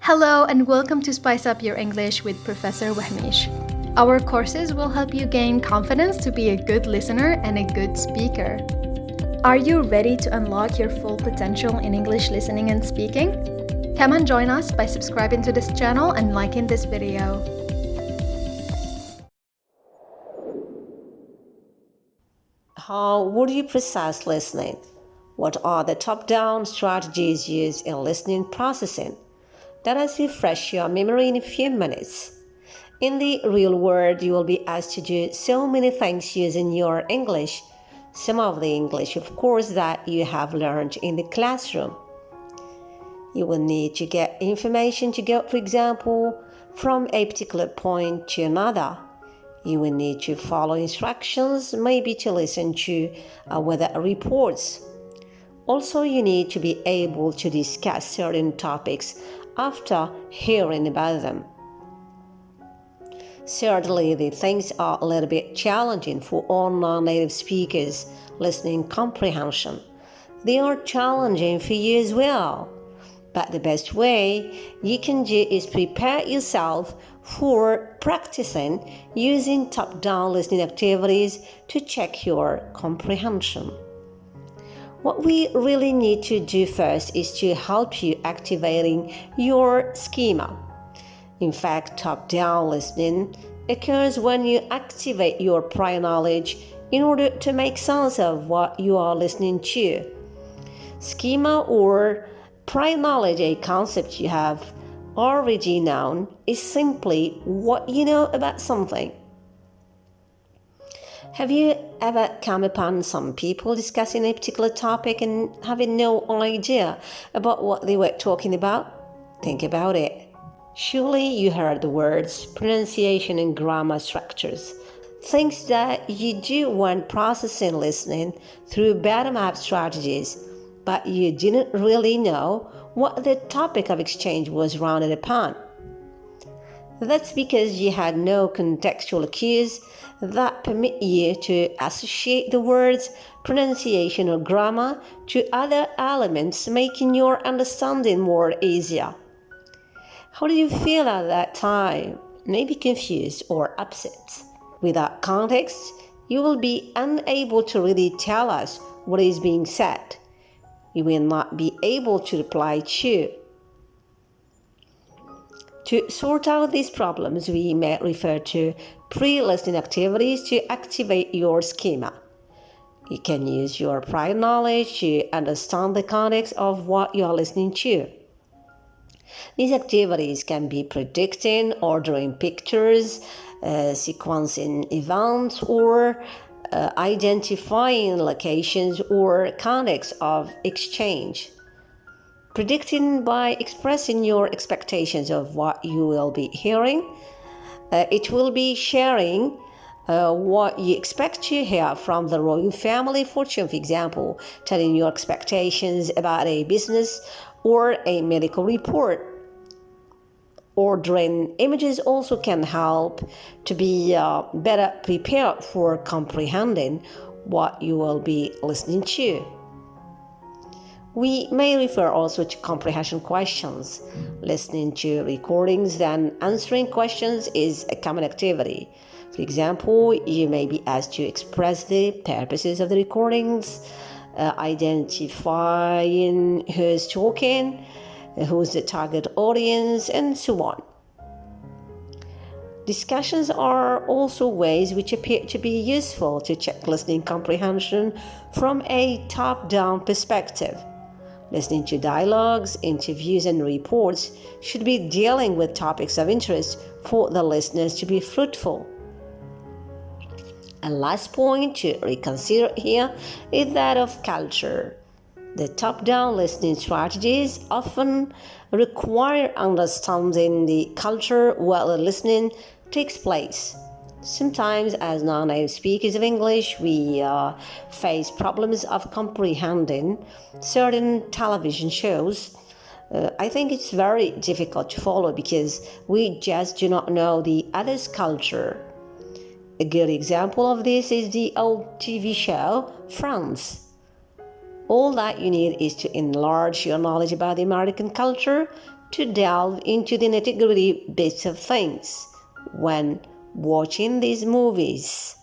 Hello and welcome to Spice Up Your English with Professor OUAHMICHE. Our courses will help you gain confidence to be a good listener and a good speaker. Are you ready to unlock your full potential in English listening and speaking? Come and join us by subscribing to this channel and liking this video. How would you process listening? What are the top-down strategies used in listening processing? Let us refresh your memory in a few minutes. In the real world, you will be asked to do so many things using your English. Some of the English, of course, that you have learned in the classroom. You will need to get information to go, for example, from a particular point to another. You will need to follow instructions, maybe to listen to weather reports. Also, you need to be able to discuss certain topics after hearing about them. Certainly, the things are a little bit challenging for all non-native speakers listening comprehension. They are challenging for you as well. But the best way you can do is prepare yourself for practicing using top-down listening activities to check your comprehension. What we really need to do first is to help you activating your schema. In fact, top-down listening occurs when you activate your prior knowledge in order to make sense of what you are listening to. Schema or prior knowledge, a concept you have already known, is simply what you know about something. Have you ever come upon some people discussing a particular topic and having no idea about what they were talking about? Think about it. Surely you heard the words, pronunciation and grammar structures, things that you do when processing listening through bottom-up strategies, but you didn't really know what the topic of exchange was rounded upon. That's because you had no contextual cues that permit you to associate the words, pronunciation or grammar to other elements, making your understanding more easier. How did you feel at that time? Maybe confused or upset. Without context, you will be unable to really tell us what is being said. You will not be able to reply to. To sort out these problems, we may refer to pre-listening activities to activate your schema. You can use your prior knowledge to understand the context of what you are listening to. These activities can be predicting, ordering pictures, sequencing events, or identifying locations or context of exchange. Predicting by expressing your expectations of what you will be hearing. It will be sharing what you expect to hear from the royal family fortune, for example, telling your expectations about a business or a medical report. Ordering images also can help to be better prepared for comprehending what you will be listening to. We may refer also to comprehension questions. Listening to recordings then answering questions is a common activity. For example, you may be asked to express the purposes of the recordings, identifying who's talking, who's the target audience, and so on. Discussions are also ways which appear to be useful to check listening comprehension from a top-down perspective. Listening to dialogues, interviews, and reports should be dealing with topics of interest for the listeners to be fruitful. A last point to reconsider here is that of culture. The top-down listening strategies often require understanding the culture while the listening takes place. Sometimes, as non-native speakers of English, we face problems of comprehending certain television shows. I think it's very difficult to follow because we just do not know the other's culture. A good example of this is the old TV show Friends. All that you need is to enlarge your knowledge about the American culture to delve into the nitty-gritty bits of things when watching these movies.